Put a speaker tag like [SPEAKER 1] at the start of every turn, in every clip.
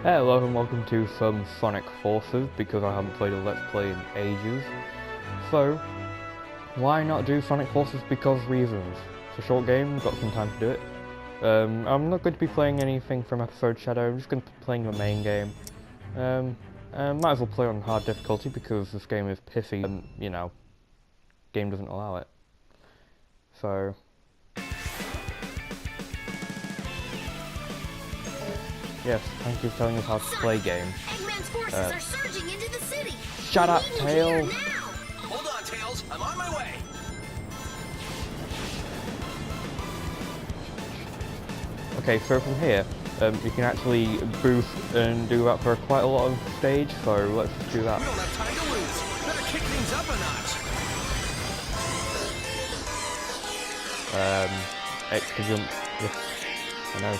[SPEAKER 1] Hello and welcome to some Sonic Forces, because I haven't played a Let's Play in ages. So, why not do Sonic Forces? Because reasons. It's a short game, got some time to do it. I'm not going to be playing anything from Episode Shadow, I'm just going to be playing the main game. Might as well play on hard difficulty because this game is pissy and, you know, game doesn't allow it. So... yes, thank you for telling us how to play games.
[SPEAKER 2] Eggman's forces are surging into the city.
[SPEAKER 1] Shut up, Tails!
[SPEAKER 3] Hold on, Tails. I'm on my way.
[SPEAKER 1] Okay, so from here, you can actually boost and do that for quite a lot of stage, so let's just do that.
[SPEAKER 3] We don't have time to lose. Better kick things up a notch.
[SPEAKER 1] Extra jump. Yes, I know.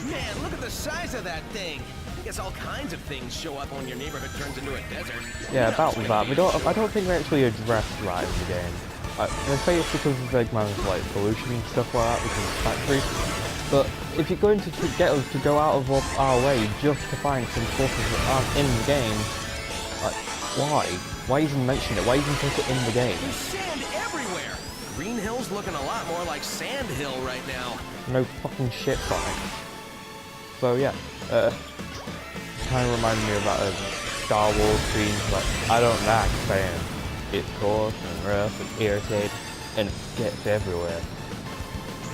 [SPEAKER 3] Man, look at the size of that thing. I guess all kinds of things show up when your neighborhood turns into a desert.
[SPEAKER 1] Yeah, about that. I don't think they actually addressed that in the game. They say it's because of Eggman's like pollution and stuff like that because of the factory. But if you're going to get us to go out of our way just to find some forces that aren't in the game, like, why? Why even mention it? Why even put it in the game?
[SPEAKER 3] There's sand everywhere. Green Hill's looking a lot more like Sand Hill right now.
[SPEAKER 1] No fucking shit, Sonic. So yeah, kind of reminded me of that Star Wars scene, like, I don't like sand. It's coarse and rough and irritating, and it gets everywhere.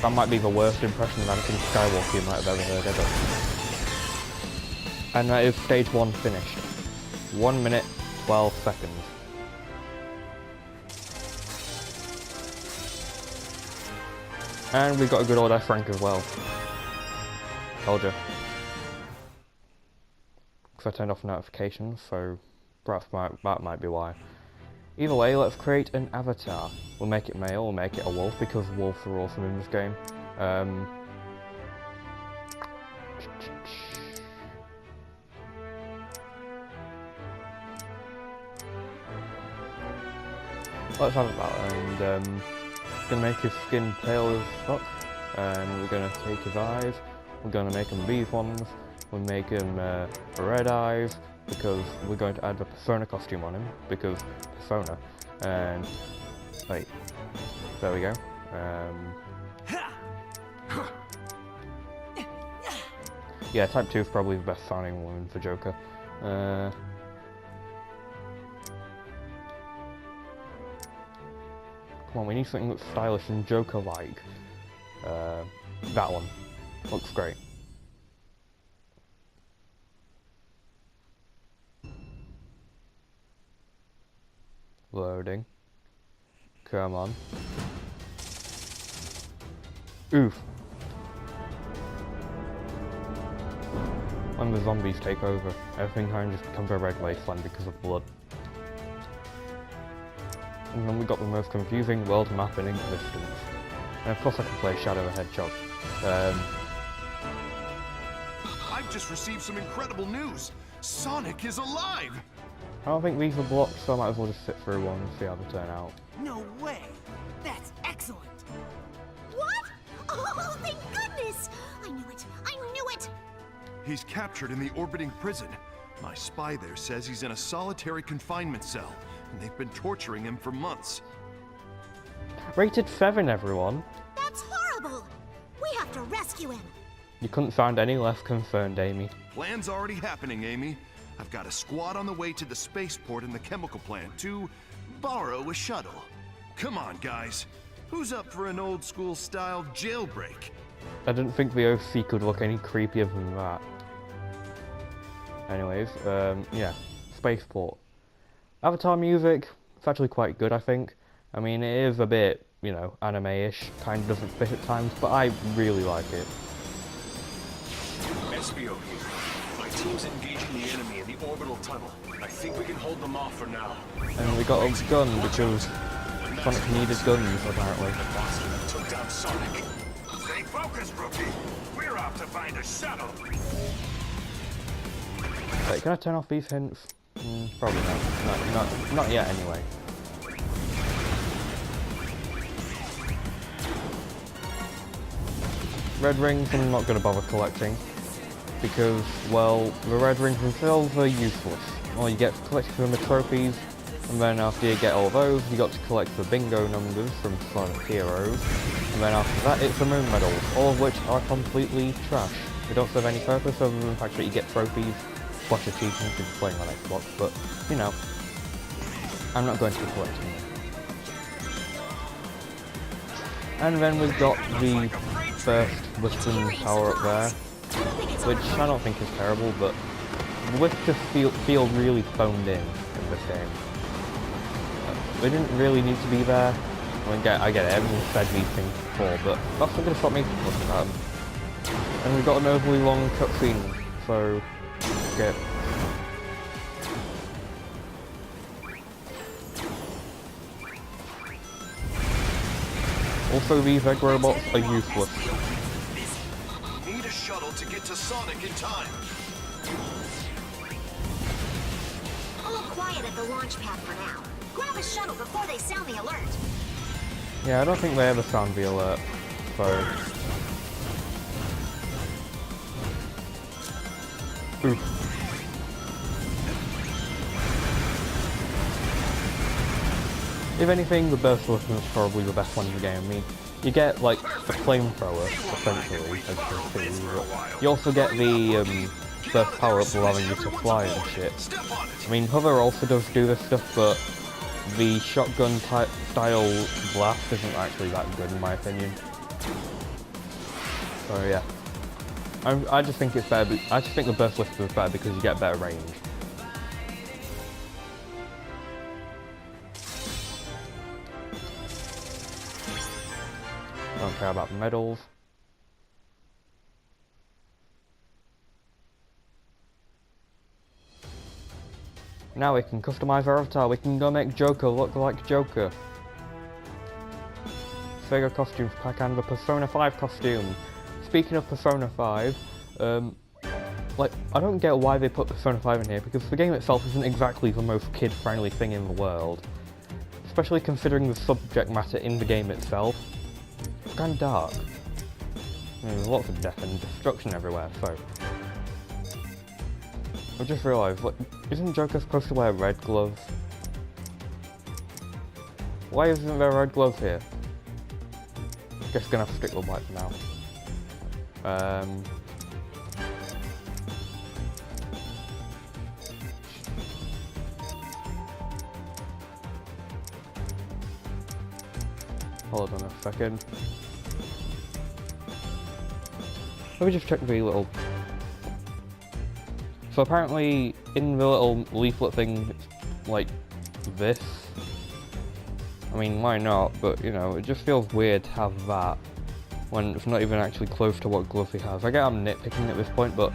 [SPEAKER 1] That might be the worst impression of Anakin Skywalker you might have ever heard ever. And that is stage 1 finished. 1 minute, 12 seconds. And we got a good old F rank as well. Told you. Because I turned off notifications, so perhaps that might be why. Either way, let's create an avatar. We'll make it male, we'll make it a wolf, because wolves are awesome in this game. Let's have it that, and gonna make his skin pale as fuck, and we're gonna take his eyes, we're gonna make him these ones, we'll make him red eyes, because we're going to add the Persona costume on him, because Persona, and wait, there we go. Yeah, Type 2 is probably the best sounding one for Joker. Come on, we need something that's stylish and Joker-like. That one. Looks great. Loading. Come on. Oof. When the zombies take over, everything kind of just becomes a red wasteland because of blood. And then we got the most confusing world map in existence. And of course I can play Shadow the Hedgehog.
[SPEAKER 4] I've just received some incredible news. Sonic is alive!
[SPEAKER 1] I don't think these are blocked, so I might as well just sit through one and see how they turn out.
[SPEAKER 2] No way. That's excellent. What? Oh, thank goodness. I knew it. I knew it.
[SPEAKER 4] He's captured in the orbiting prison. My spy there says he's in a solitary confinement cell, and they've been torturing him for months.
[SPEAKER 1] Rated 7, everyone!
[SPEAKER 2] That's horrible. We have to rescue him.
[SPEAKER 1] You couldn't sound any less concerned, Amy.
[SPEAKER 4] Plan's already happening, Amy. I've got a squad on the way to the spaceport and the chemical plant to borrow a shuttle. Come on, guys. Who's up for an old-school style jailbreak?
[SPEAKER 1] I didn't think the OC could look any creepier than that. Anyways, yeah, spaceport. Avatar music, it's actually quite good, I think. I mean, it is a bit, you know, anime-ish, kind of doesn't fit at times, but I really like it.
[SPEAKER 5] SBO here. My team's engaging the enemy in the orbital tunnel. I think we can hold them off for now.
[SPEAKER 1] And we got a gun because Sonic needed guns, apparently.
[SPEAKER 5] The bastard that took down Sonic.
[SPEAKER 6] Stay focused, rookie. We're out to find a shuttle.
[SPEAKER 1] Wait, can I turn off these hints? Probably not yet, anyway. red rings I'm not going to bother collecting, because, well, the red rings themselves are useless. All you get to collect from the trophies, and then after you get all those, you got to collect the bingo numbers from Sonic Heroes, and then after that it's the moon medals, all of which are completely trash. They don't serve any purpose other than the fact that you get trophies, plus achievements if you're playing on Xbox, but, you know, I'm not going to be collecting them. And then we've got the first Whiston power up there, which I don't think is terrible, but the Wisp just feel really phoned in this game. They didn't really need to be there. I get it, everyone said these things before, but that's not going to stop me from looking at them. And we've got an overly long cutscene, so get. Also, these egg robots are useless.
[SPEAKER 4] Need a shuttle to get to Sonic in time.
[SPEAKER 2] All quiet at the launch pad for now. Grab a shuttle before they sound the alert.
[SPEAKER 1] Yeah, I don't think they ever sound the alert, so. Oof. If anything, the burst weapon is probably the best one in the game. I mean, you get like a flamethrower, essentially, as you can see, but you also get the burst power-up allowing you to fly and shit. I mean, Hover also does do this stuff, but the shotgun style blast isn't actually that good in my opinion. So yeah, I just think it's better. I just think the burst lifter is better because you get better range. Don't care about medals. Now we can customize our avatar. We can go make Joker look like Joker. Figure costume for Pac-Man, the Persona 5 costume. Speaking of Persona 5, like, I don't get why they put Persona 5 in here, because the game itself isn't exactly the most kid-friendly thing in the world. Especially considering the subject matter in the game itself. It's kind of dark. I mean, there's lots of death and destruction everywhere, so. I just realised, like, isn't Joker supposed to wear red gloves? Why isn't there red gloves here? Guess gonna have to stick with white for now. Hold on a second. Let me just check the little. So apparently, in the little leaflet thing, it's like this. I mean, why not? But you know, it just feels weird to have that when it's not even actually close to what gloves he has. I get I'm nitpicking at this point, but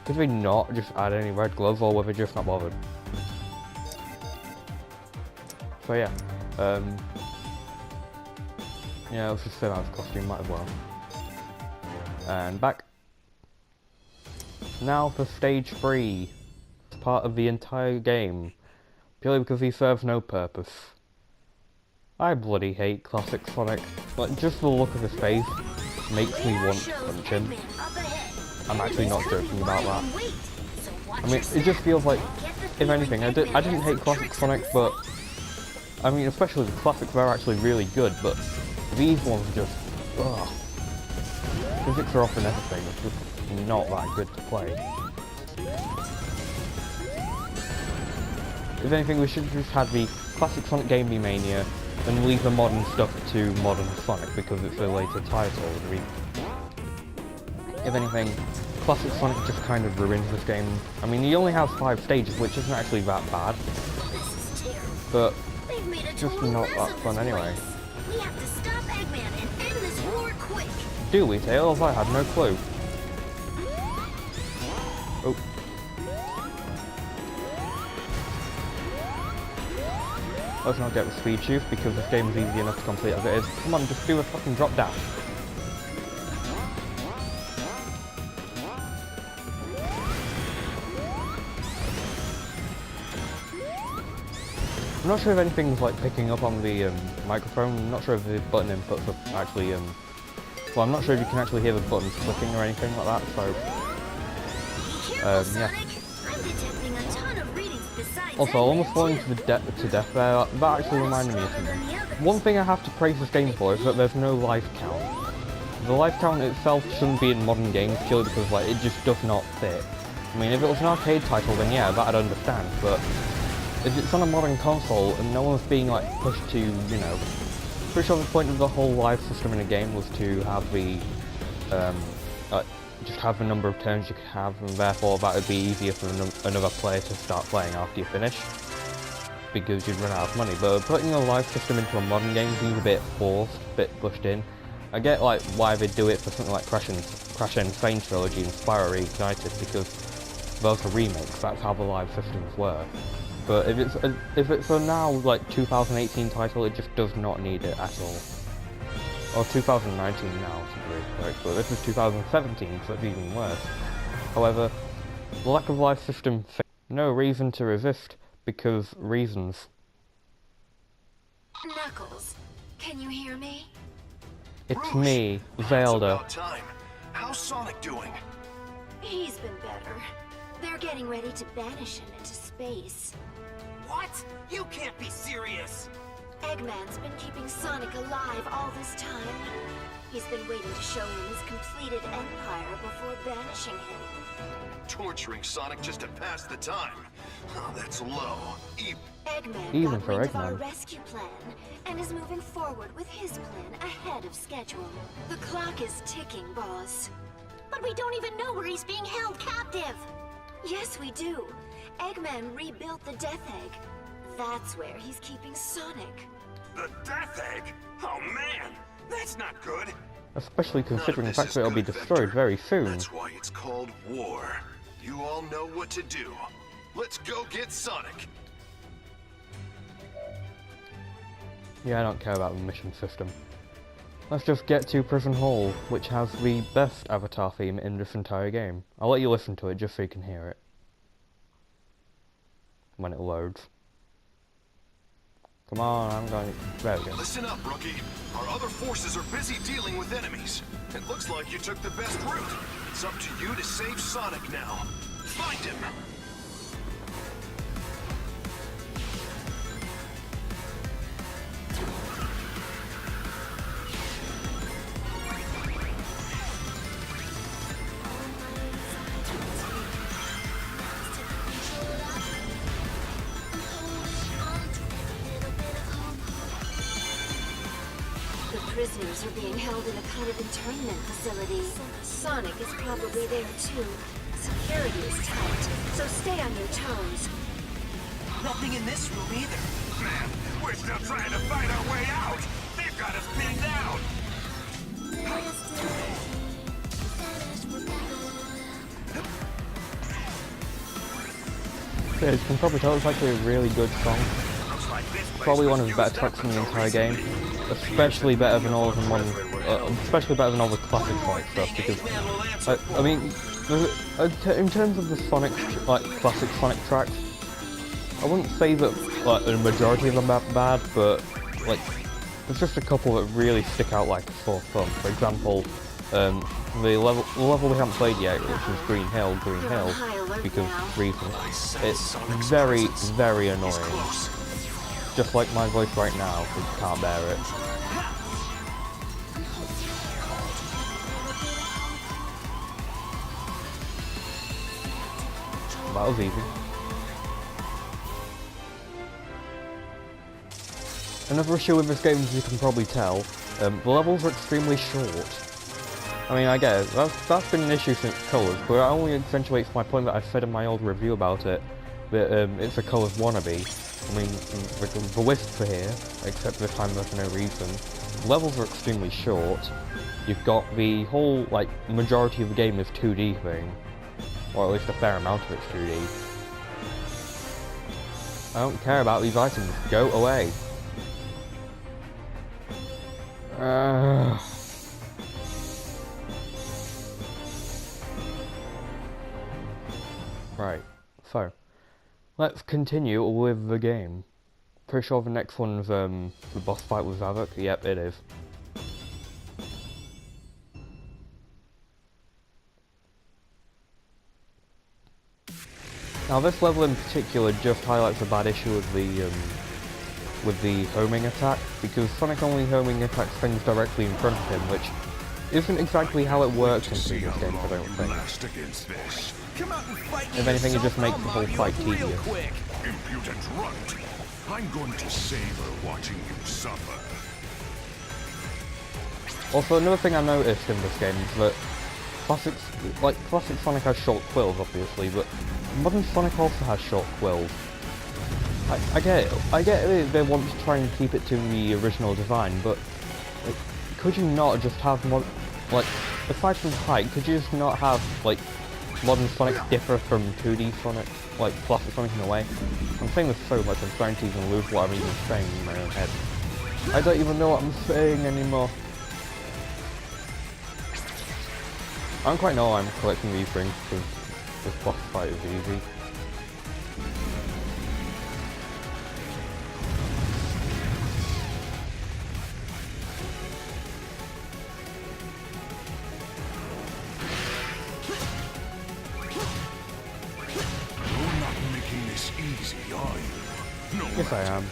[SPEAKER 1] could we not just add any red gloves, or were they just not bothered? So yeah, yeah, let's just fill out his costume, might as well. And back. Now for stage 3. It's part of the entire game, purely because he serves no purpose. I bloody hate classic Sonic. Like, just the look of his face makes me want to punch him. I'm actually not joking about that. I mean, it just feels like, if anything, I didn't hate classic Sonic, but I mean, especially the classics are actually really good, but these ones just, ugh. Physics are off and everything, it's just not that good to play. If anything, we should have just had the classic Sonic game be Mania, and leave the modern stuff to modern Sonic, because it's a later title. I mean, if anything, classic Sonic just kind of ruins this game. I mean, he only has 5 stages, which isn't actually that bad, but just not that fun anyway.
[SPEAKER 2] We have to stop Eggman and end this war quick.
[SPEAKER 1] Do we, Tails? I had no clue. Oh. Let's not get the speed shoot, because this game is easy enough to complete as it is. Come on, just do a fucking drop dash. I'm not sure if anything's like picking up on the microphone. I'm not sure if the button inputs are actually Well, I'm not sure if you can actually hear the buttons clicking or anything like that, so... yeah.
[SPEAKER 2] I'm detecting a ton of readings besides
[SPEAKER 1] Also, almost falling to death there, that actually reminded me of something. One thing I have to praise this game for is that there's no life count. The life count itself shouldn't be in modern games purely because like, it just does not fit. I mean, if it was an arcade title, then yeah, that I'd understand, but if it's on a modern console and no one's being like pushed to, you know, pretty sure the point of the whole life system in a game was to have the, just have the number of turns you could have, and therefore that would be easier for another player to start playing after you finish, because you'd run out of money. But putting a life system into a modern game seems a bit forced, a bit pushed in. I get like why they do it for something like Crash Insane Trilogy and Spyro Reignited, because those are remakes, that's how the live systems work. But if it's a now like 2018 title, it just does not need it at all. Or 2019 now, to be correct, but this is 2017, so it's even worse. However, the lack of life system, no reason to resist, because reasons.
[SPEAKER 2] Knuckles, can you hear me?
[SPEAKER 1] It's me, Zelda.
[SPEAKER 4] It's about time. How's Sonic doing?
[SPEAKER 2] He's been better. They're getting ready to banish him into space.
[SPEAKER 6] What? You can't be serious!
[SPEAKER 2] Eggman's been keeping Sonic alive all this time. He's been waiting to show him his completed empire before banishing him.
[SPEAKER 4] Torturing Sonic just to pass the time. Oh, that's low.
[SPEAKER 2] Eggman
[SPEAKER 1] Even
[SPEAKER 2] got
[SPEAKER 1] for
[SPEAKER 2] wind of our
[SPEAKER 1] Eggman.
[SPEAKER 2] rescue plan and is moving forward with his plan ahead of schedule. The clock is ticking, boss. But we don't even know where he's being held captive. Yes, we do. Eggman rebuilt the Death Egg. That's where he's keeping Sonic.
[SPEAKER 6] The Death Egg? Oh man, that's not good.
[SPEAKER 1] Especially considering the
[SPEAKER 4] None of
[SPEAKER 1] fact
[SPEAKER 4] this
[SPEAKER 1] that it'll
[SPEAKER 4] is
[SPEAKER 1] be
[SPEAKER 4] good,
[SPEAKER 1] destroyed
[SPEAKER 4] Vector.
[SPEAKER 1] very soon.
[SPEAKER 4] That's why it's called war. You all know what to do. Let's go get Sonic.
[SPEAKER 1] Yeah, I don't care about the mission system. Let's just get to Prison Hall, which has the best Avatar theme in this entire game. I'll let you listen to it just so you can hear it. When it loads. Come on, I'm going... There we go.
[SPEAKER 4] Listen up, rookie. Our other forces are busy dealing with enemies. It looks like you took the best route. It's up to you to save Sonic now. Find him!
[SPEAKER 2] The prisoners are being held in a kind of internment facility. Sonic is probably there too. Security is tight, so stay on your toes.
[SPEAKER 3] Nothing in this room either.
[SPEAKER 6] Man, we're still trying to find our way out. They've got us pinned down.
[SPEAKER 1] Yeah, you can probably tell it's actually a really good song.
[SPEAKER 6] Looks like this place
[SPEAKER 1] Probably one
[SPEAKER 6] was
[SPEAKER 1] of the better
[SPEAKER 6] used up
[SPEAKER 1] tracks
[SPEAKER 6] for
[SPEAKER 1] in the
[SPEAKER 6] no
[SPEAKER 1] entire
[SPEAKER 6] reason.
[SPEAKER 1] game. Especially better than all of the modern, especially better than all the classic Sonic stuff, because
[SPEAKER 3] Eggman will answer
[SPEAKER 1] I mean, in terms of the Sonic, like classic Sonic tracks, I wouldn't say that like the majority of them are bad, but like there's just a couple that really stick out like sore thumb. For example, the level we haven't played yet, which is Green Hill, because reasons. It's very, very annoying. Just like my voice right now, because you can't bear it. That was easy. Another issue with this game, as you can probably tell, the levels are extremely short. I mean, I get it, that's been an issue since Colors, but it only accentuates my point that I said in my old review about it, that it's a Colors wannabe. I mean, the wisps are here, except this time there's no reason. Levels are extremely short. You've got the whole, like, majority of the game is 2D thing. Or at least a fair amount of it's 2D. I don't care about these items. Go away. Right, so let's continue with the game. Pretty sure the next one's the boss fight with Zavok. Yep, it is. Now this level in particular just highlights a bad issue with the homing attack, because Sonic only homing attacks things directly in front of him, which isn't exactly how it works in previous games, I don't think.
[SPEAKER 3] Come out and fight me
[SPEAKER 1] If anything, it
[SPEAKER 3] yourself,
[SPEAKER 1] just makes
[SPEAKER 3] I'll
[SPEAKER 1] the whole
[SPEAKER 3] mop you
[SPEAKER 1] fight
[SPEAKER 3] up real
[SPEAKER 1] tedious.
[SPEAKER 3] quick.
[SPEAKER 6] Impudent runt. I'm going to savor watching you suffer.
[SPEAKER 1] Also, another thing I noticed in this game is that classic Sonic has short quills, obviously, but modern Sonic also has short quills. I get it, they want to try and keep it to the original design, but like, could you not just have aside from height, could you just not have modern Sonic differ from 2D Sonic, like classic Sonic in a way? I'm saying this so much I'm starting to even lose what I'm even saying in my own head. I don't even know what I'm saying anymore. I don't quite know why I'm collecting these rings, because this boss fight is easy.
[SPEAKER 6] You're not making this easy, are you? No
[SPEAKER 1] Yes, I
[SPEAKER 6] matter.
[SPEAKER 1] am.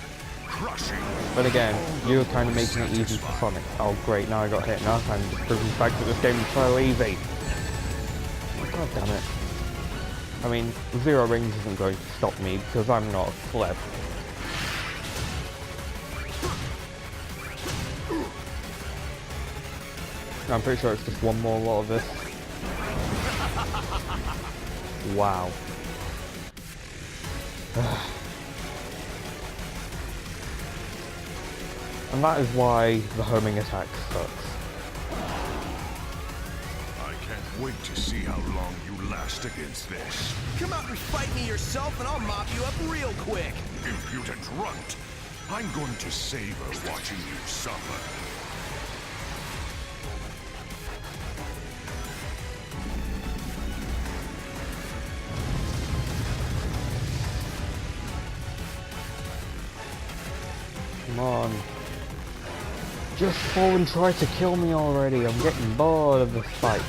[SPEAKER 6] Crushing.
[SPEAKER 1] But again, you're kind of making it easy for Sonic. Oh great, now I got hit. Now I'm just proving the fact that this game is so easy. God damn it. I mean, zero rings isn't going to stop me because I'm not clever. I'm pretty sure it's just one more lot of this. Wow. And that is why the homing attack sucks.
[SPEAKER 6] I can't wait to see how long you last against this.
[SPEAKER 3] Come out and fight me yourself and I'll mop you up real quick.
[SPEAKER 6] Impudent runt. I'm going to savor watching you suffer.
[SPEAKER 1] Come on. Just fall and try to kill me already. I'm getting bored of this fight.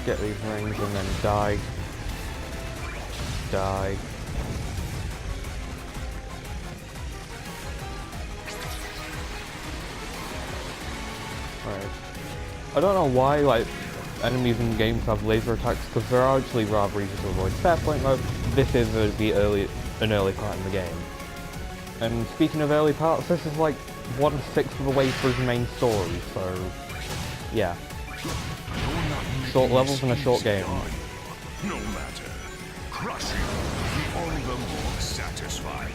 [SPEAKER 1] Get these rings and then die. Die. Right. I don't know why, enemies in games have laser attacks, because they're actually rather easy to avoid. Fair point though, this is an early part in the game. And speaking of early parts, this is like 1/6 of the way through the main story, so yeah. Short levels and a short game.
[SPEAKER 6] No matter. Crushing will be all the more satisfying.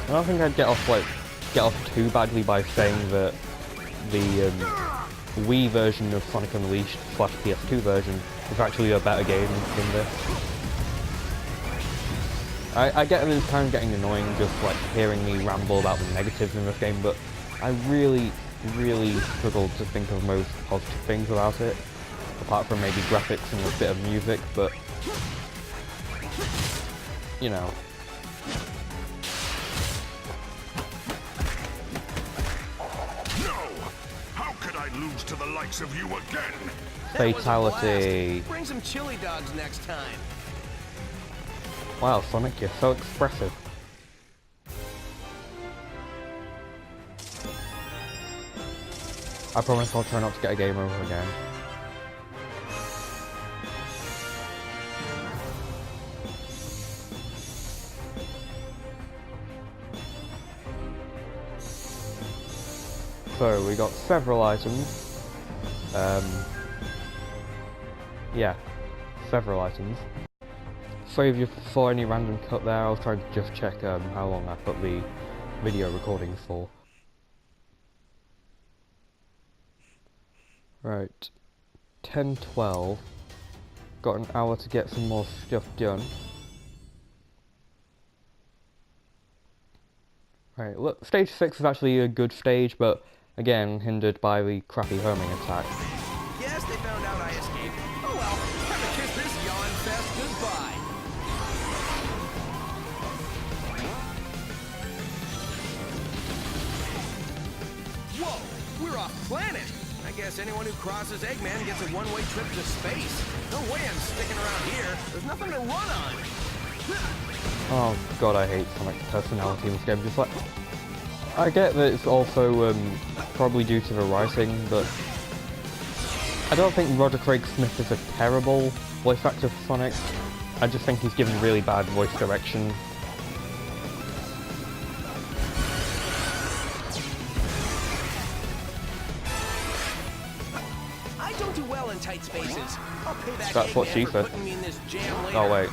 [SPEAKER 1] I don't think I'd get off too badly by saying that the Wii version of Sonic Unleashed / PS2 version is actually a better game than this. I get that it's kind of getting annoying just hearing me ramble about the negatives in this game, but I really struggled to think of most positive things about it, apart from maybe graphics and a bit of music, but you know.
[SPEAKER 6] Lose to the likes of you again.
[SPEAKER 3] That was a
[SPEAKER 1] Fatality.
[SPEAKER 3] blast. Bring some chili dogs next time.
[SPEAKER 1] Wow, Sonic, you're so expressive. I promise I'll try not to get a game over again. So we got several items. Yeah, several items. Sorry if you saw any random cut there. I was trying to just check how long I put the video recording for. Right, 10:12. Got an hour to get some more stuff done. Right, look, stage 6 is actually a good stage, but again, hindered by the crappy homing attack.
[SPEAKER 3] Yes, they found out planet. I guess anyone who crosses Eggman gets a one-way trip to space. No way I'm sticking around here. There's nothing to run on.
[SPEAKER 1] Oh god, I hate Sonic's personality in this game. Just like, I get that it's also probably due to the writing, but I don't think Roger Craig Smith is a terrible voice actor for Sonic. I just think he's given really bad voice direction.
[SPEAKER 3] I don't do well in tight spaces. I'll pay back
[SPEAKER 1] That's what
[SPEAKER 3] Eggman
[SPEAKER 1] she
[SPEAKER 3] for
[SPEAKER 1] said.
[SPEAKER 3] putting me in this jam later.
[SPEAKER 1] Oh wait.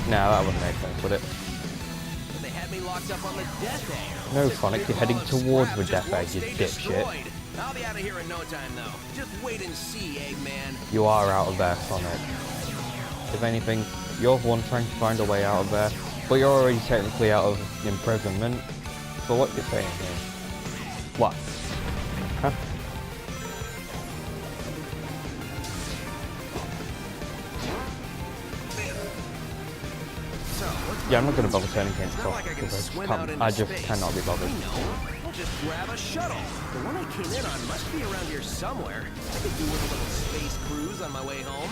[SPEAKER 1] Nah, that wouldn't make sense, would it?
[SPEAKER 3] But they had me locked up on the Death Egg.
[SPEAKER 1] No, Sonic, you're heading towards the Death Egg, you dipshit.
[SPEAKER 3] I'll be out of here in no time, though. Just wait and see, Eggman.
[SPEAKER 1] You are out of there, Sonic. If anything, you're the one trying to find a way out of there, but you're already technically out of imprisonment. So what you're saying here? What? Huh? Yeah, I'm not going to bother turning things off because I just cannot be bothered.
[SPEAKER 3] We'll just grab a shuttle. The one I came in on must be around here somewhere. I could do with a little space cruise on my way home.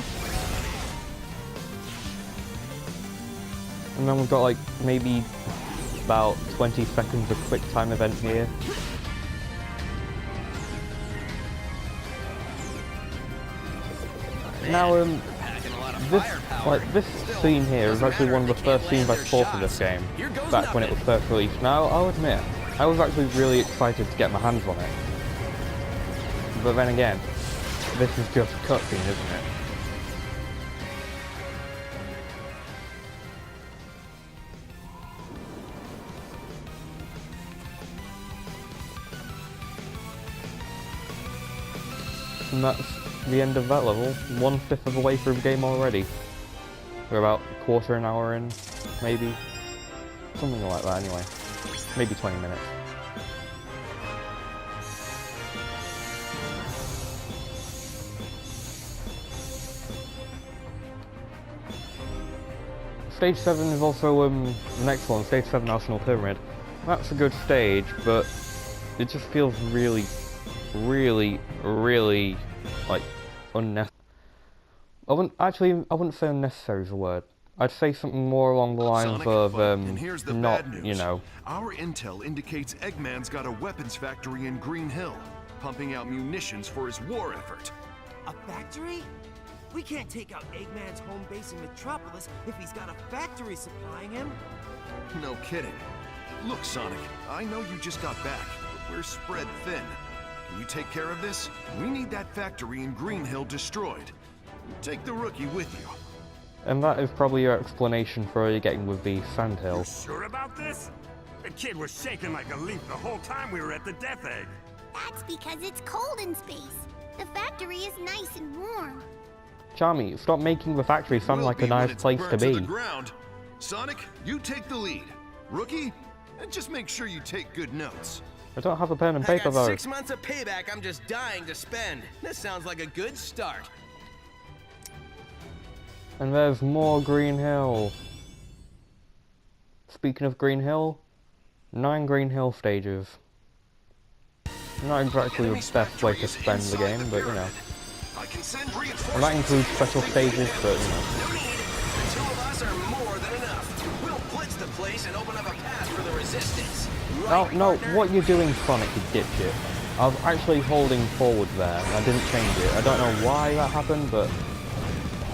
[SPEAKER 1] And then we've got like maybe about 20 seconds of quick time event here. Now this scene here is actually one of the first scenes I saw for this game, back when it was first released. Now, I'll admit, I was actually really excited to get my hands on it. But then again, this is just a cutscene, isn't it? And that's the end of that level. 1/5 of the way through the game already. We're about a quarter an hour in, maybe. Something like that anyway. Maybe 20 minutes. Stage 7 is also the next one, Stage 7 National Pyramid. That's a good stage, but it just feels really like unnecessary. I wouldn't say unnecessary is a word. I'd say something more along the lines
[SPEAKER 4] Sonic,
[SPEAKER 1] of
[SPEAKER 4] and here's the
[SPEAKER 1] not,
[SPEAKER 4] bad news.
[SPEAKER 1] you know.
[SPEAKER 4] Our intel indicates Eggman's got a weapons factory in Green Hill, pumping out munitions for his war effort.
[SPEAKER 7] A factory? We can't take out Eggman's home base in Metropolis if he's got a factory supplying him.
[SPEAKER 4] No kidding. Look, Sonic, I know you just got back, but we're spread thin. Can you take care of this? We need that factory in Green Hill destroyed. Take the rookie with you.
[SPEAKER 1] And that is probably your explanation for you getting with the Sandhill.
[SPEAKER 6] You sure about this? The kid was shaking like a leaf the whole time we were at the Death Egg.
[SPEAKER 8] That's because it's cold in space. The factory is nice and warm.
[SPEAKER 1] Charmy, stop making the factory sound
[SPEAKER 4] Will
[SPEAKER 1] like
[SPEAKER 4] be
[SPEAKER 1] a
[SPEAKER 4] when
[SPEAKER 1] nice
[SPEAKER 4] it's
[SPEAKER 1] place to
[SPEAKER 4] burned the
[SPEAKER 1] be.
[SPEAKER 4] ground. Sonic, you take the lead. Rookie, just make sure you take good notes.
[SPEAKER 1] I don't have a pen and
[SPEAKER 3] I
[SPEAKER 1] paper
[SPEAKER 3] got
[SPEAKER 1] though.
[SPEAKER 3] 6 months of payback I'm just dying to spend. This sounds like a good start.
[SPEAKER 1] And there's more Green Hill. Speaking of Green Hill, 9 Green Hill stages. Not exactly the best way to spend the game, but you know.
[SPEAKER 5] I can send
[SPEAKER 1] And that includes special stages, but you know.
[SPEAKER 3] No need. The 2 of us are more than enough. We'll blitz the place and open up a path for the resistance.
[SPEAKER 1] Oh,
[SPEAKER 3] Right,
[SPEAKER 1] no,
[SPEAKER 3] partner?
[SPEAKER 1] what you're doing, Sonic, you dipshit. I was actually holding forward there, and I didn't change it. I don't know why that happened, but,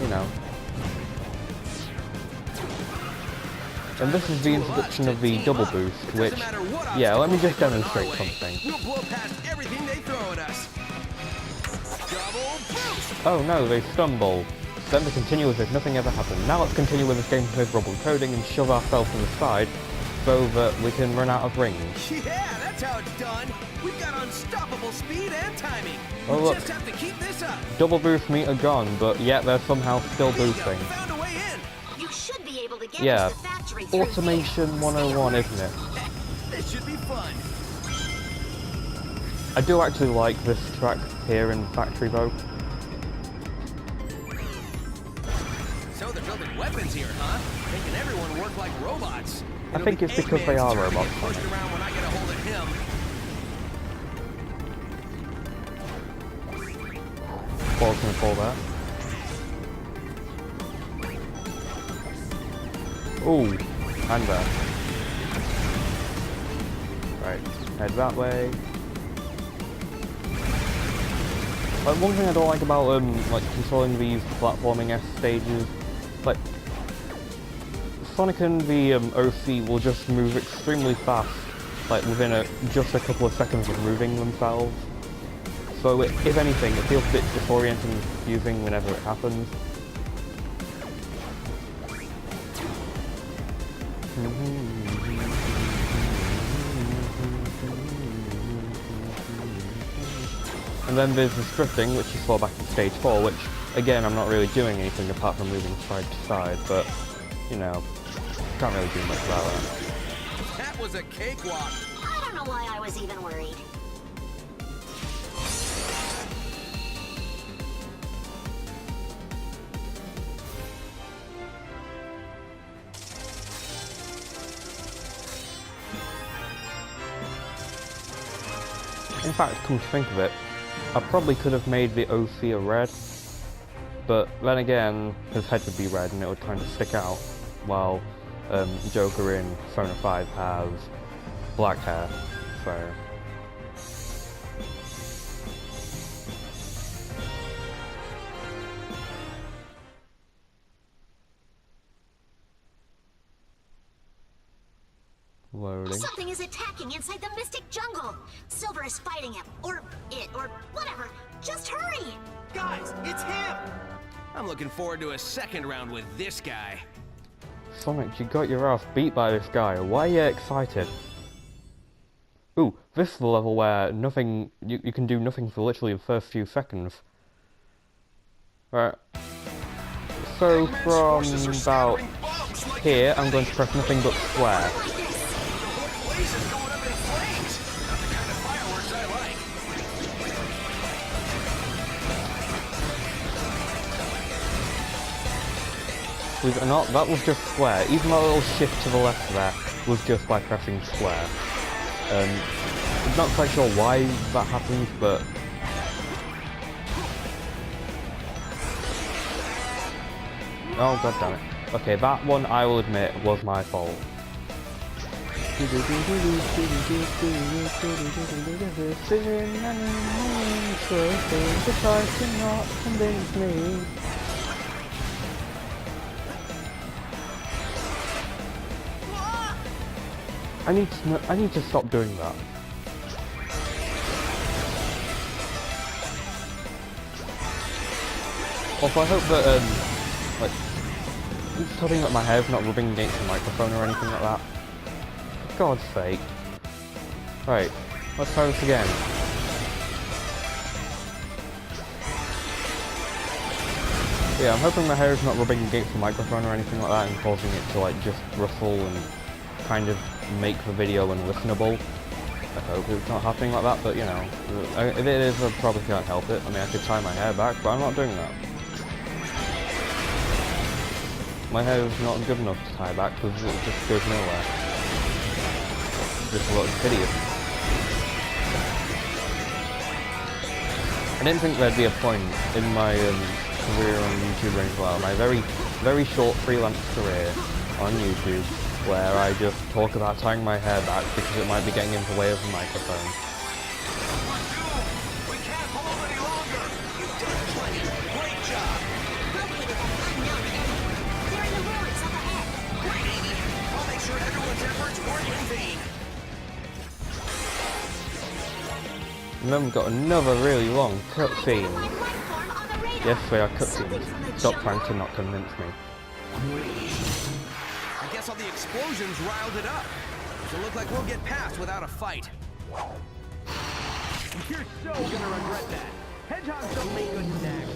[SPEAKER 1] you know. And this is the introduction of the double boost, which, yeah, let me just demonstrate something.
[SPEAKER 3] We'll blow past everything they throw at us. Double boost!
[SPEAKER 1] Oh no, they stumble. Then to continue as if nothing ever happened. Now let's continue with this game's miserable coding and shove ourselves to the side so that we can run out of rings.
[SPEAKER 3] Yeah, that's how it's done. We've got unstoppable speed and timing.
[SPEAKER 1] Oh,
[SPEAKER 3] We
[SPEAKER 1] look.
[SPEAKER 3] just have to keep this up.
[SPEAKER 1] Double boost meter gone, but yet they're somehow still
[SPEAKER 3] Bingo,
[SPEAKER 1] boosting.
[SPEAKER 3] found a way in.
[SPEAKER 2] You should be able to get
[SPEAKER 1] Yeah,
[SPEAKER 2] into the factory through
[SPEAKER 1] automation
[SPEAKER 2] here.
[SPEAKER 1] 101, isn't it?
[SPEAKER 3] This should be fun.
[SPEAKER 1] I do actually like this track here in the factory though.
[SPEAKER 3] So they're building weapons here, huh? Making everyone work like robots.
[SPEAKER 1] I think it's because they are robots,
[SPEAKER 3] Pushed
[SPEAKER 1] Sonic.
[SPEAKER 3] around when I get a hold of him.
[SPEAKER 1] ball's gonna fall there. Ooh, and there. Right, head that way. One thing I don't like about like controlling these platforming stages, like Sonic and the OC will just move extremely fast, like within just a couple of seconds of moving themselves. So if anything, it feels a bit disorienting and confusing whenever it happens. And then there's the drifting, which you saw back in stage 4, which, again, I'm not really doing anything apart from moving side to side, but, you know, can't really do much about that.
[SPEAKER 3] That was a cakewalk.
[SPEAKER 2] I don't know why I was even worried.
[SPEAKER 1] In fact, come to think of it, I probably could have made the OC a red, but then again, his head would be red and it would kind of stick out, while Joker in Persona 5 has black hair, so... Loading.
[SPEAKER 2] Something is attacking inside the Mystic Jungle. Silver is fighting him, or it, or whatever. Just hurry!
[SPEAKER 7] Guys, it's him!
[SPEAKER 3] I'm looking forward to a second round with this guy.
[SPEAKER 1] Sonic, you got your ass beat by this guy. Why are you excited? Ooh, this is the level where nothing, you can do nothing for literally the first few seconds. Right. So from about here, I'm going to press nothing but square. Believe it or not, that was just square. Even that little shift to the left there was just by pressing square. I'm not quite sure why that happens, but... Oh, god damn it. Okay, that one, I will admit, was my fault. I need to stop doing that. Also, I hope that, like, I'm just hoping that my hair's not rubbing against the microphone or anything like that. For God's sake. Right, let's try this again. Yeah, I'm hoping my hair is not rubbing against the microphone or anything like that and causing it to, like, just ruffle and kind of make the video unlistenable. I hope it's not happening like that, but you know, if it is, I probably can't help it. I mean, I could tie my hair back, but I'm not doing that. My hair is not good enough to tie back because it just goes nowhere. It just looks hideous. I didn't think there'd be a point in my career on YouTube or anything like that, my very short freelance career on YouTube, where I just talk about tying my hair back because it might be getting in the way of the microphone.
[SPEAKER 3] We can't hold any longer. You've done plenty. Great job.
[SPEAKER 2] Located an unknown enemy. They're in the ruins up ahead.
[SPEAKER 3] Great, Amy. I'll make sure everyone's efforts weren't in vain.
[SPEAKER 1] And then we've got another really long cutscene.
[SPEAKER 2] Life form on the radar.
[SPEAKER 1] Yes, they are
[SPEAKER 2] Something
[SPEAKER 1] cutscenes.
[SPEAKER 2] from the
[SPEAKER 1] Stop
[SPEAKER 2] jungle.
[SPEAKER 1] trying to not convince me.
[SPEAKER 3] I guess all the explosions riled it up. Doesn't look like we'll get past without a fight.
[SPEAKER 7] You're so gonna regret that. Hedgehogs don't make good snacks.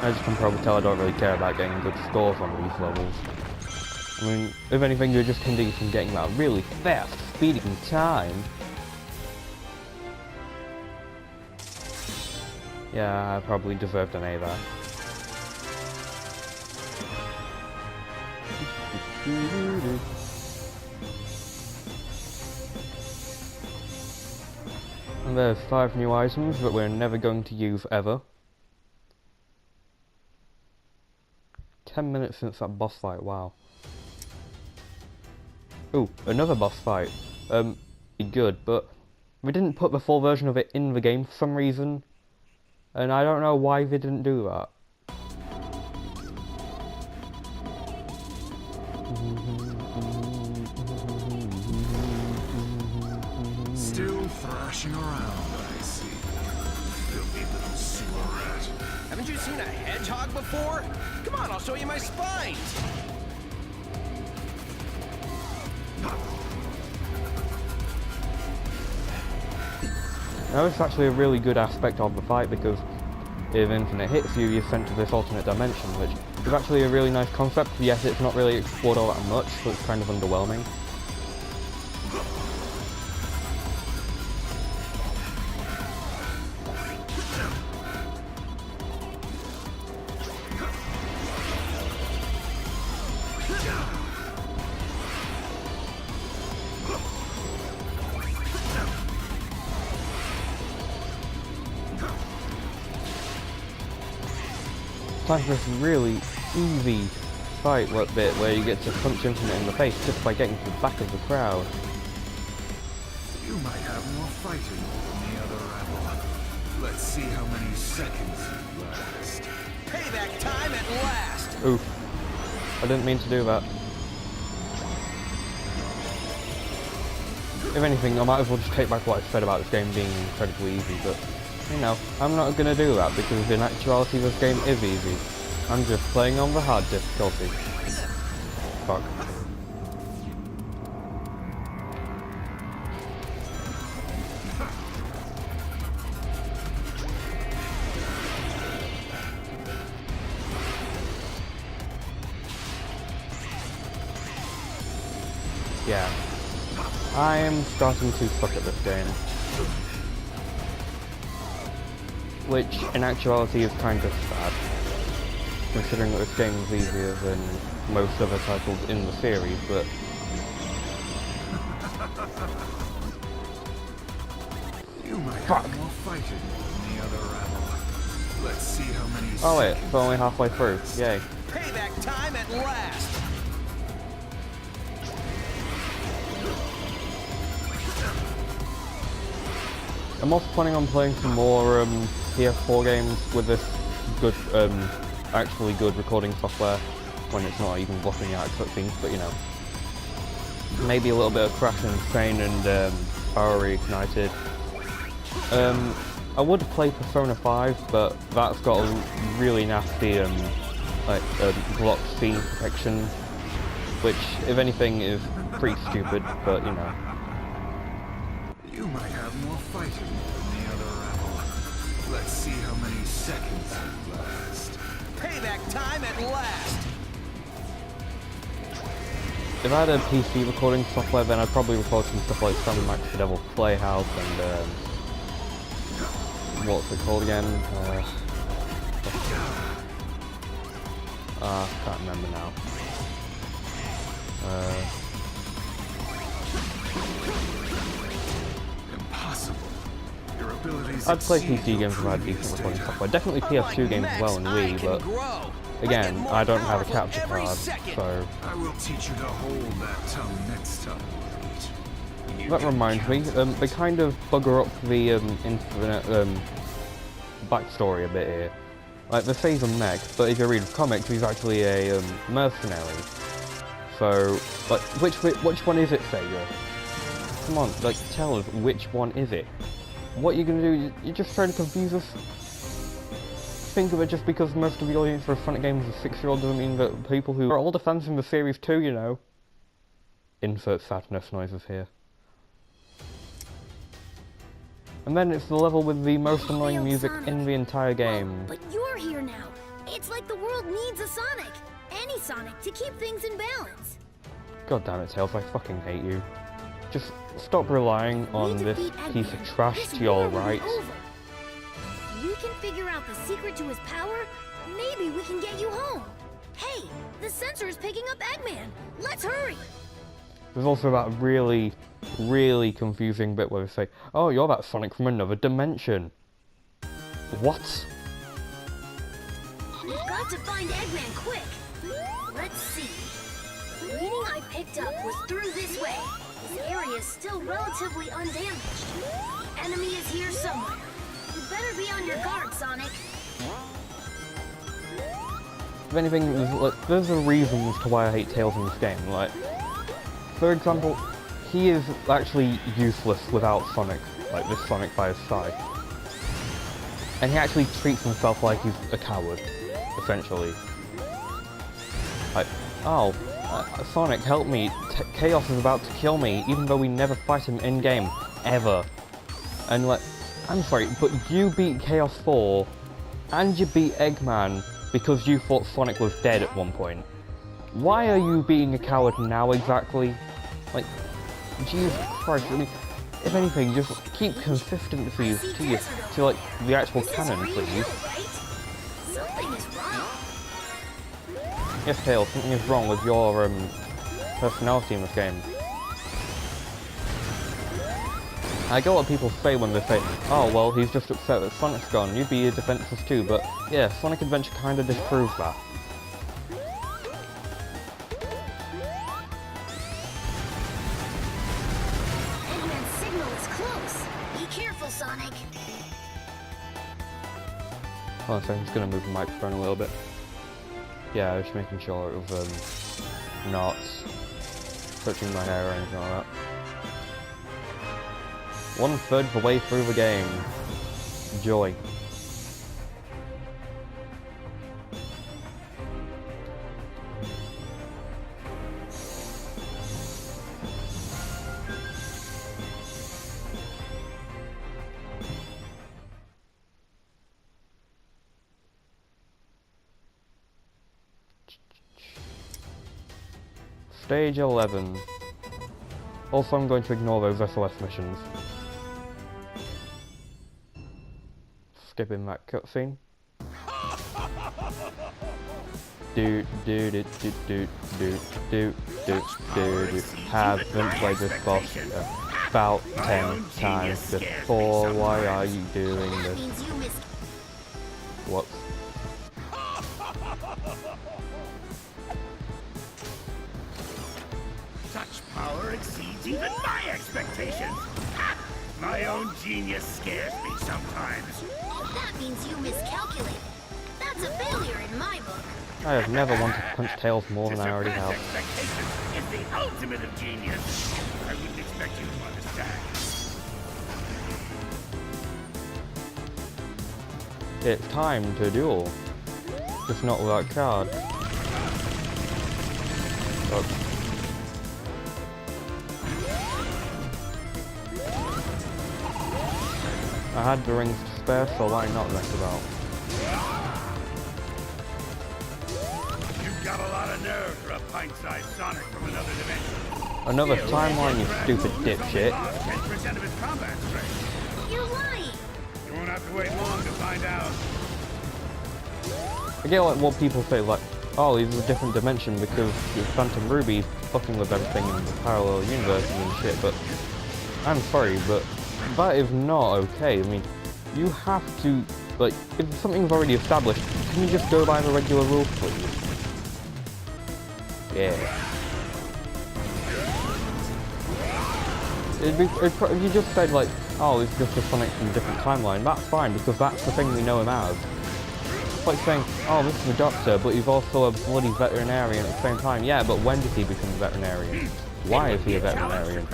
[SPEAKER 1] As you can probably tell, I don't really care about getting good scores on these levels. I mean, if anything, you're just hindered from getting that really fast, speeding time. Yeah, I probably deserved an A there. And there's 5 new items that we're never going to use ever. 10 minutes since that boss fight, wow. Ooh, another boss fight. Good, but we didn't put the full version of it in the game for some reason. And I don't know why they didn't do that.
[SPEAKER 6] Still thrashing around, I see. Filthy little sewer rat.
[SPEAKER 3] Haven't you seen a hedgehog before? Come on, I'll show you my spines.
[SPEAKER 1] Now, it's actually a really good aspect of the fight because if Infinite hits you, you're sent to this alternate dimension, which is actually a really nice concept. Yes, it's not really explored all that much, so it's kind of underwhelming. Like this really easy fight bit where you get to punch Infinite in the face just by getting to the back of the crowd.
[SPEAKER 6] You might have more fighting than the other rabble. Let's see how many seconds you last.
[SPEAKER 3] Payback time at last!
[SPEAKER 1] Oof. I didn't mean to do that. If anything, I might as well just take back what I said about this game being incredibly easy, but you know, I'm not gonna do that because in actuality this game is easy. I'm just playing on the hard difficulty. Fuck. Yeah. I am starting to suck at this game. Which, in actuality, is kind of sad, considering that this game is easier than most other titles in the series, but...
[SPEAKER 6] You might
[SPEAKER 1] Fuck.
[SPEAKER 6] have more fighting than the other rabble. Let's see how many
[SPEAKER 1] Oh wait,
[SPEAKER 6] seconds
[SPEAKER 1] we're only halfway through, yay.
[SPEAKER 3] Payback time at last!
[SPEAKER 1] I'm also planning on playing some more PS4 games with this good, actually good recording software, when it's not even blocking out cutscenes, but you know. Maybe a little bit of Crash and Insane and Power Reignited. I would play Persona 5, but that's got a really nasty block scene protection, which, if anything, is pretty stupid, but you know.
[SPEAKER 6] You might have more fighting than the other rabble. Let's see how many seconds you last.
[SPEAKER 3] Payback time at last!
[SPEAKER 1] If I had a PC recording software, then I'd probably record some stuff like Sam Max the Devil's Playhouse and what's it called again? Can't remember now.
[SPEAKER 6] Impossible. Your abilities
[SPEAKER 1] I'd play
[SPEAKER 6] exceed
[SPEAKER 1] PC
[SPEAKER 6] your
[SPEAKER 1] games if I had decent
[SPEAKER 6] previous
[SPEAKER 1] recording
[SPEAKER 6] data.
[SPEAKER 1] software. Definitely PS2 games as well and Wii, but again, I don't have a capture card, so...
[SPEAKER 6] I will teach you to hold that tongue next time. You
[SPEAKER 1] That
[SPEAKER 6] can
[SPEAKER 1] reminds me,
[SPEAKER 6] count
[SPEAKER 1] they kind of bugger up the Infinite backstory a bit here. Like, they say he's a mech, but if you read the comics, he's actually a mercenary. So, like, which one is it, Sega? Come on, like, tell us which one is it? What you're gonna do? You're just trying to confuse us? Think of it, just because most of the audience for Sonic games is 6-year-old doesn't mean that people who are older fans in the series too, you know. Insert sadness noises here. And then it's the level with the most annoying music in the entire game.
[SPEAKER 8] But you're here now. It's like the world needs a Sonic. Any Sonic to keep things in balance.
[SPEAKER 1] God damn it, Tails, I fucking hate you. Just stop relying on this piece of trash to your right.
[SPEAKER 8] If we can figure out the secret to his power, maybe we can get you home. Hey, the sensor is picking up Eggman. Let's hurry.
[SPEAKER 1] There's also that really, really confusing bit where they say, "Oh, you're that Sonic from another dimension." What?
[SPEAKER 8] We've got to find Eggman quick. Let's see. The reading I picked up was through this way. This area is still relatively undamaged. The enemy is here somewhere. You better be on your guard, Sonic.
[SPEAKER 1] If anything, there's a reason as to why I hate Tails in this game. Like, for example, he is actually useless without Sonic, like this Sonic by his side. And he actually treats himself like he's a coward, essentially. Like, oh, Sonic, help me, Chaos is about to kill me, even though we never fight him in-game, ever. And like, I'm sorry, but you beat Chaos 4, and you beat Eggman, because you thought Sonic was dead at one point. Why are you being a coward now exactly? Like, Jesus Christ, I mean, if anything, just keep consistency to like the actual canon, please.
[SPEAKER 8] Something is wrong.
[SPEAKER 1] Yes, Tails, something is wrong with your personality in this game. I get what people say when they say, "Oh, well, he's just upset that Sonic's gone, you'd be defenseless too," but yeah, Sonic Adventure kinda disproves that.
[SPEAKER 8] Eggman's signal is close. Be careful, Sonic.
[SPEAKER 1] Hold on a second, I'm just gonna move the microphone a little bit. Yeah, I was just making sure it was not touching my hair or anything like that. 1/3 of the way through the game. Joy. Stage 11. Also, I'm going to ignore those SOS missions. Skipping that cutscene. Haven't played this boss about 10 times before. Why are you doing this? What?
[SPEAKER 9] Such power exceeds even my expectations. My own genius scares me sometimes.
[SPEAKER 8] That means you miscalculated. That's a failure in my book.
[SPEAKER 1] I have never wanted to punch Tails more than I already have.
[SPEAKER 9] Expectation is the ultimate of genius. I wouldn't expect you to understand.
[SPEAKER 1] It's time to duel. Just not without card. Oh. I had the rings to spare, so why not mess about?
[SPEAKER 9] You've got a lot of nerve for a pint-sized Sonic from another dimension.
[SPEAKER 1] Another timeline, you stupid dipshit.
[SPEAKER 9] 10% of his combat strength.
[SPEAKER 8] You're lying.
[SPEAKER 9] You won't have to wait long to find out.
[SPEAKER 1] I get like what people say, like, oh, he's a different dimension because with Phantom Ruby's fucking with everything in the parallel universe and shit, but I'm sorry, but that is not okay. I mean, you have to, like, if something's already established, can you just go by the regular rules, please? Yeah. If you just said, like, oh, it's just a Sonic from a different timeline, that's fine, because that's the thing we know him as. It's like saying, oh, this is the Doctor, but he's also a bloody veterinarian at the same time. Yeah, but when did he become a veterinarian? Why is he a veterinarian?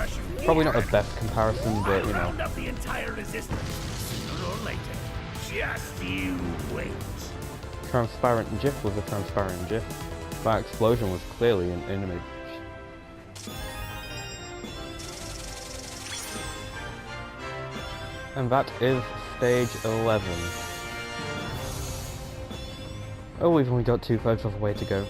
[SPEAKER 1] Probably not the best comparison, but, you know.
[SPEAKER 9] Round up the entire resistance. Sooner or later. Just you wait.
[SPEAKER 1] Transparent GIF was a transparent GIF. That explosion was clearly an image. And that is stage 11. Oh, we've only got 2/3 of the way to go.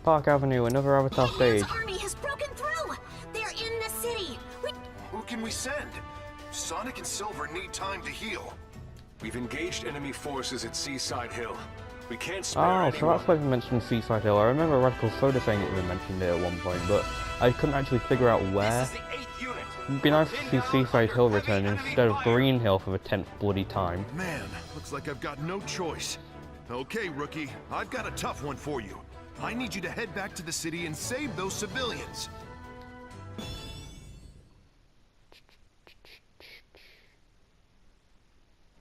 [SPEAKER 1] Park Avenue, another Avatar stage.
[SPEAKER 2] Army has broken through. They're in
[SPEAKER 4] we send? Sonic and Silver need time to heal.
[SPEAKER 5] We've engaged enemy forces at Seaside Hill. We can't spare
[SPEAKER 1] Oh,
[SPEAKER 5] anyone.
[SPEAKER 1] so that's why we mentioned Seaside Hill. I remember Radical Soda saying it, we mentioned it at one point, but I couldn't actually figure out where.
[SPEAKER 3] This is the 8th unit.
[SPEAKER 1] It'd be nice to see Seaside Hill return instead of Green Hill for the 10th bloody time.
[SPEAKER 4] Man, looks like I've got no choice. Okay, rookie, I've got a tough one for you. I need you to head back to the city and save those civilians.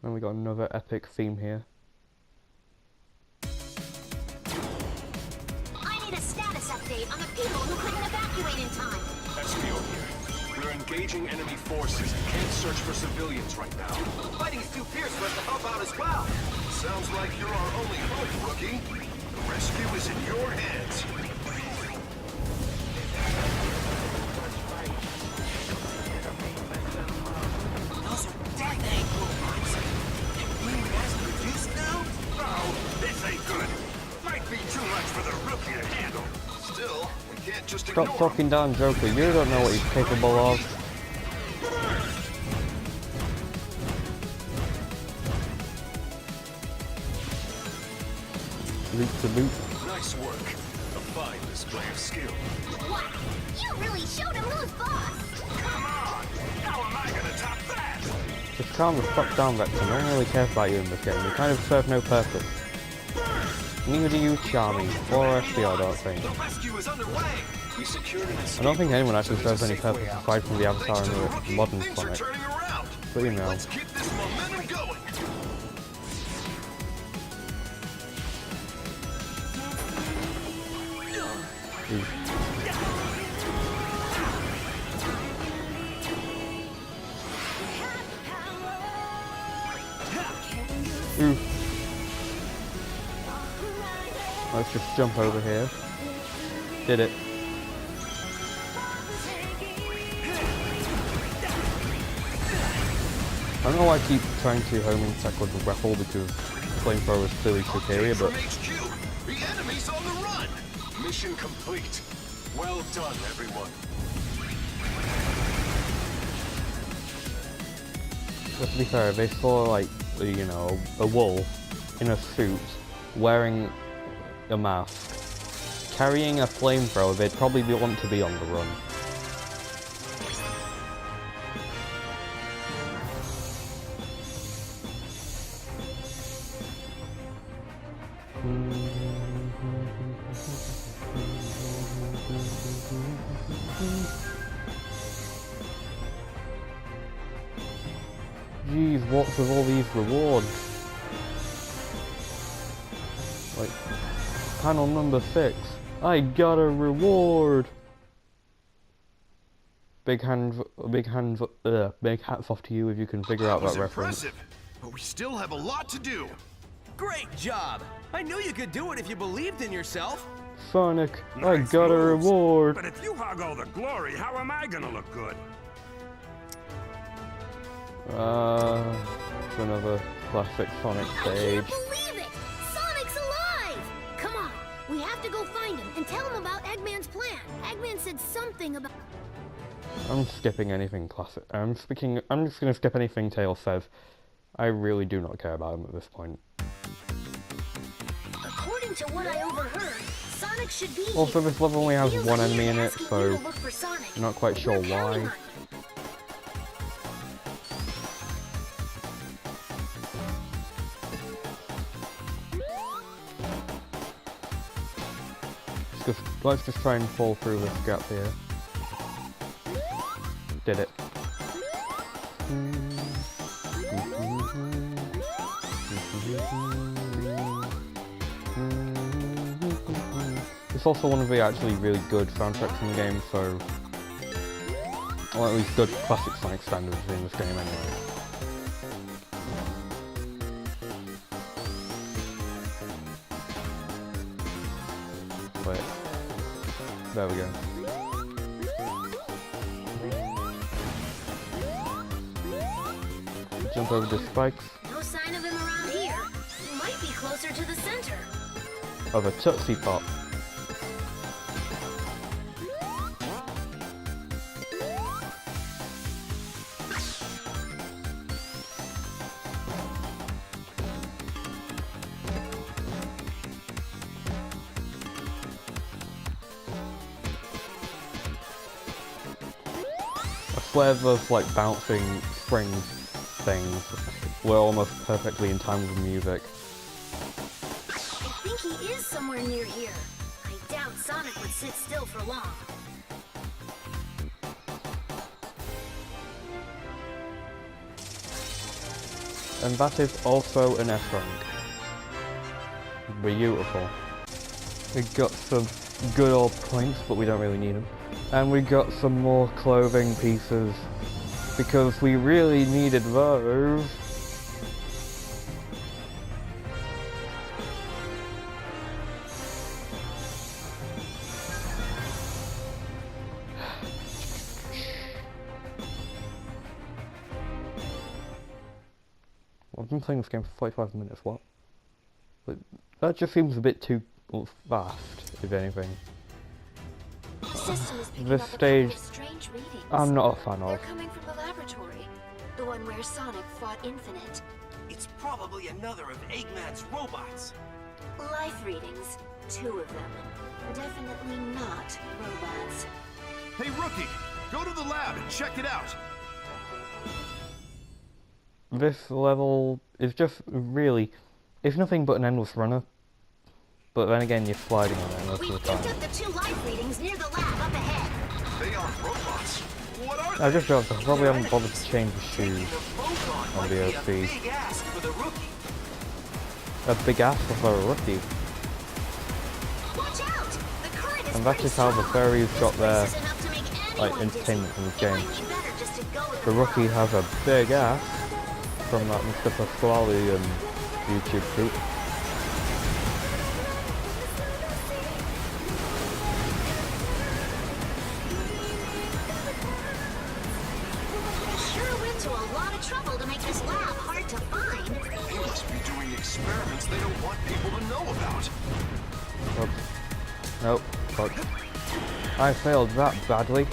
[SPEAKER 1] And we got another epic theme here.
[SPEAKER 2] I need a status update on the people who couldn't evacuate in time.
[SPEAKER 5] SPO here. We're engaging enemy forces and can't search for civilians right now.
[SPEAKER 3] Fighting is too fierce for us to help out as well.
[SPEAKER 4] Sounds like you're our only hope, rookie. The rescue is in your hands.
[SPEAKER 7] Those are death egg robots. Can we mass produce now?
[SPEAKER 9] Oh, this ain't good. Might be too much for the rookie to handle.
[SPEAKER 4] Still, we can't just ignore
[SPEAKER 1] Stop
[SPEAKER 4] them.
[SPEAKER 1] talking down, Joker. You don't know what he's capable of. Loop to loop.
[SPEAKER 5] Nice work. A fine display of skill.
[SPEAKER 2] Wow, you really showed him who's boss.
[SPEAKER 9] Come on! How am I gonna top that?
[SPEAKER 1] Just calm the fuck down, Vector. No one really cares about you in this game. You kind of serve no purpose. Neither do you, Charmy, or FB, I don't think.
[SPEAKER 3] The rescue is underway.
[SPEAKER 5] We secured an escape.
[SPEAKER 1] I don't think anyone actually
[SPEAKER 5] so there's
[SPEAKER 1] serves
[SPEAKER 5] a
[SPEAKER 1] any
[SPEAKER 5] safe way
[SPEAKER 1] purpose
[SPEAKER 5] out.
[SPEAKER 1] aside from the Avatar and the
[SPEAKER 4] Rookie,
[SPEAKER 1] modern
[SPEAKER 4] things are
[SPEAKER 1] Sonic.
[SPEAKER 4] turning around.
[SPEAKER 1] But you know.
[SPEAKER 4] Let's keep this momentum going.
[SPEAKER 1] Oof. Let's just jump over here. Did it. I don't know why I keep trying to homing attack with the grapple because flamethrower is clearly superior, but
[SPEAKER 4] From HQ, the enemy's on the run.
[SPEAKER 5] Mission complete. Well done, everyone.
[SPEAKER 1] but to be fair, if they saw like, you know, a wolf in a suit wearing a mask, carrying a flamethrower, they'd probably want to be on the run. Jeez, what's with all these rewards? Like, panel number 6. I got a reward! Big hats off to you if you can figure out
[SPEAKER 4] was
[SPEAKER 1] that reference.
[SPEAKER 4] impressive, but we still have a lot to do.
[SPEAKER 3] Great job. I knew you could do it if you believed in yourself.
[SPEAKER 1] Sonic, I
[SPEAKER 9] Nice
[SPEAKER 1] got a
[SPEAKER 9] moves.
[SPEAKER 1] reward!
[SPEAKER 9] But if you hog all the glory, how am I gonna look good?
[SPEAKER 1] It's another classic Sonic
[SPEAKER 8] I
[SPEAKER 1] stage.
[SPEAKER 8] can't believe it! Sonic's alive! Come on, we have to go find him and tell him about Eggman's plan. Eggman said something about...
[SPEAKER 1] I'm skipping anything classic. I'm just gonna skip anything Tails says. I really do not care about him at this point.
[SPEAKER 8] According to what I overheard, Sonic should be
[SPEAKER 1] Also,
[SPEAKER 8] here.
[SPEAKER 1] this level only has
[SPEAKER 8] Feels
[SPEAKER 1] one
[SPEAKER 8] weird
[SPEAKER 1] enemy in it,
[SPEAKER 8] asking you
[SPEAKER 1] so
[SPEAKER 8] to look for Sonic.
[SPEAKER 1] I'm not quite sure
[SPEAKER 8] We're counting
[SPEAKER 1] why.
[SPEAKER 8] on you.
[SPEAKER 1] Let's just try and fall through this gap here. Did it. It's also one of the actually really good soundtracks in the game, so... Or at least good classic Sonic standards in this game anyway. Wait. There we go. Jump over the spikes
[SPEAKER 8] No sign of him around here. He might be closer to the center.
[SPEAKER 1] of a Tootsie Pop. I swear those like bouncing spring things were almost perfectly in time with the music.
[SPEAKER 8] I think he is somewhere near here. I doubt Sonic would sit still for long.
[SPEAKER 1] And that is also an S rank. Beautiful. We got some good old points, but we don't really need them. And we got some more clothing pieces, because we really needed those. I've been playing this game for 45 minutes, what? But that just seems a bit too fast, if anything.
[SPEAKER 2] The system is picking
[SPEAKER 1] This
[SPEAKER 2] up a
[SPEAKER 1] stage,
[SPEAKER 2] couple of strange readings.
[SPEAKER 1] I'm not a fan
[SPEAKER 2] They're
[SPEAKER 1] of.
[SPEAKER 2] coming from the laboratory, the one where Sonic fought Infinite.
[SPEAKER 7] It's probably another of Eggman's robots.
[SPEAKER 2] Life readings, 2 of them. Definitely not robots.
[SPEAKER 4] Hey, Rookie! Go to the lab and check it out!
[SPEAKER 1] This level is just really, it's nothing but an endless runner. But then again, you're sliding on it most
[SPEAKER 8] We
[SPEAKER 1] of the
[SPEAKER 8] picked
[SPEAKER 1] time.
[SPEAKER 8] up the 2 life readings near the lab up ahead.
[SPEAKER 4] They aren't robots. What are
[SPEAKER 1] I
[SPEAKER 4] they?
[SPEAKER 1] just realized I probably haven't bothered to change the shoes on the OC.
[SPEAKER 7] Big ask for the rookie.
[SPEAKER 1] A big ass for a rookie.
[SPEAKER 8] Watch out! The current is
[SPEAKER 1] And that
[SPEAKER 8] pretty
[SPEAKER 1] is how the
[SPEAKER 8] strong.
[SPEAKER 1] fairies
[SPEAKER 8] This
[SPEAKER 1] got
[SPEAKER 8] place
[SPEAKER 1] their
[SPEAKER 8] is enough to make
[SPEAKER 1] like
[SPEAKER 8] anyone
[SPEAKER 1] entertainment from this
[SPEAKER 8] dizzy. It
[SPEAKER 1] game.
[SPEAKER 8] might be better just to go with
[SPEAKER 1] The
[SPEAKER 8] the
[SPEAKER 1] rookie
[SPEAKER 8] flow.
[SPEAKER 1] has a big ass from that Mr. Pasquale and YouTube group.
[SPEAKER 8] Sure went to a lot of trouble to make this lab hard to find.
[SPEAKER 4] They must be doing experiments they don't want people to know about.
[SPEAKER 1] Oops. Nope. Fuck. I failed that badly.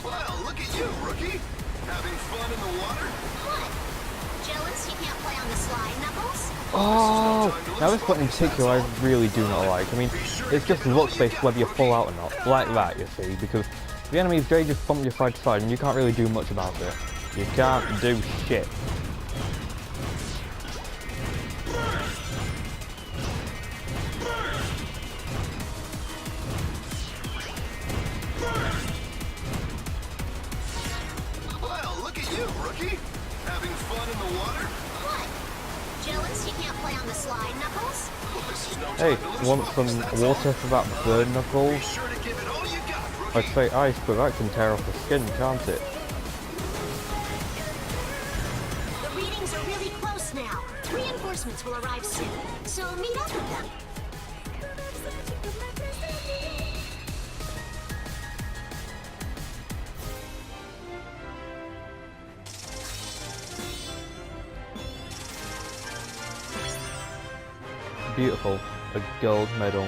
[SPEAKER 4] Well, look at you, Rookie! Having fun in the water?
[SPEAKER 8] What? Jealous you can't play on the slide, Knuckles?
[SPEAKER 1] Oh! Now this button in particular I really do not like. I mean, it's just look based whether you fall out or not. Like that, you see, because the enemies, they just bump you side to side and you can't really do much about it. You can't do shit.
[SPEAKER 4] Well, look at you, Rookie! Having fun in the water?
[SPEAKER 8] What? Jealous you can't play on the slide, Knuckles?
[SPEAKER 4] Well, this is no
[SPEAKER 1] Hey,
[SPEAKER 4] time to lose
[SPEAKER 1] want
[SPEAKER 4] focus,
[SPEAKER 1] some
[SPEAKER 4] that's
[SPEAKER 1] water
[SPEAKER 4] all.
[SPEAKER 1] for that bird
[SPEAKER 4] Be
[SPEAKER 1] knuckles?
[SPEAKER 4] sure to give it all you got, Rookie!
[SPEAKER 1] I'd say ice, but that can tear off the skin, can't it?
[SPEAKER 8] The readings are really close now. Reinforcements will arrive soon, so meet up with them.
[SPEAKER 1] Beautiful. A gold medal.